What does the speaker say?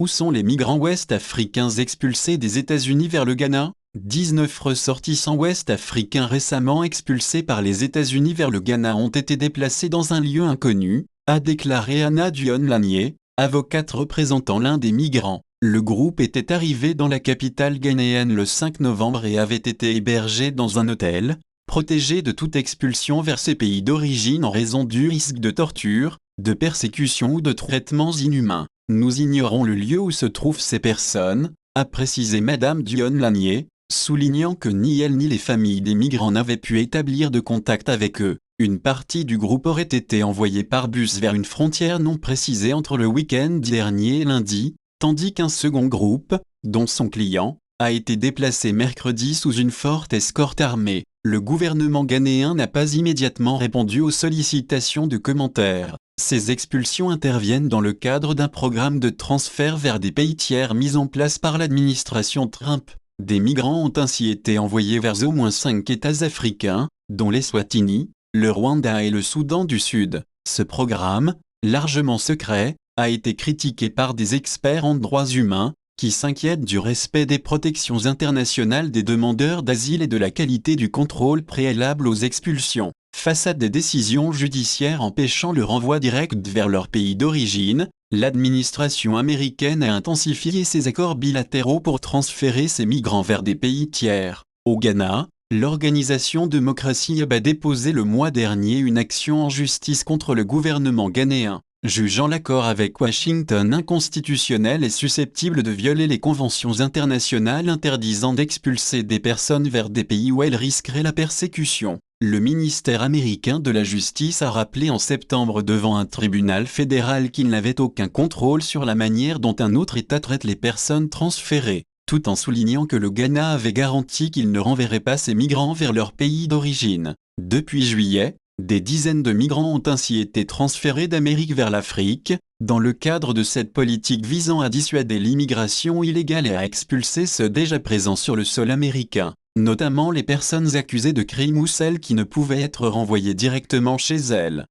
Où sont les migrants ouest-africains expulsés des États-Unis vers le Ghana? 19 ressortissants ouest-africains récemment expulsés par les États-Unis vers le Ghana ont été déplacés dans un lieu inconnu, a déclaré Anna Dione-Lanier, avocate représentant l'un des migrants. Le groupe était arrivé dans la capitale ghanéenne le 5 novembre et avait été hébergé dans un hôtel, protégé de toute expulsion vers ses pays d'origine en raison du risque de torture, de persécution ou de traitements inhumains. Nous ignorons le lieu où se trouvent ces personnes, a précisé Madame Dione-Lanier, soulignant que ni elle ni les familles des migrants n'avaient pu établir de contact avec eux. Une partie du groupe aurait été envoyée par bus vers une frontière non précisée entre le week-end dernier et lundi, tandis qu'un second groupe, dont son client, a été déplacé mercredi sous une forte escorte armée. Le gouvernement ghanéen n'a pas immédiatement répondu aux sollicitations de commentaires. Ces expulsions interviennent dans le cadre d'un programme de transfert vers des pays tiers mis en place par l'administration Trump. Des migrants ont ainsi été envoyés vers au moins 5 États africains, dont l'Eswatini, le Rwanda et le Soudan du Sud. Ce programme, largement secret, a été critiqué par des experts en droits humains, qui s'inquiètent du respect des protections internationales des demandeurs d'asile et de la qualité du contrôle préalable aux expulsions. Face à des décisions judiciaires empêchant le renvoi direct vers leur pays d'origine, l'administration américaine a intensifié ses accords bilatéraux pour transférer ces migrants vers des pays tiers. Au Ghana, l'organisation Démocratie Hub a déposé le mois dernier une action en justice contre le gouvernement ghanéen, jugeant l'accord avec Washington inconstitutionnel et susceptible de violer les conventions internationales interdisant d'expulser des personnes vers des pays où elles risqueraient la persécution. Le ministère américain de la Justice a rappelé en septembre devant un tribunal fédéral qu'il n'avait aucun contrôle sur la manière dont un autre État traite les personnes transférées, tout en soulignant que le Ghana avait garanti qu'il ne renverrait pas ces migrants vers leur pays d'origine. Depuis juillet, des dizaines de migrants ont ainsi été transférés d'Amérique vers l'Afrique, dans le cadre de cette politique visant à dissuader l'immigration illégale et à expulser ceux déjà présents sur le sol américain, notamment les personnes accusées de crimes ou celles qui ne pouvaient être renvoyées directement chez elles.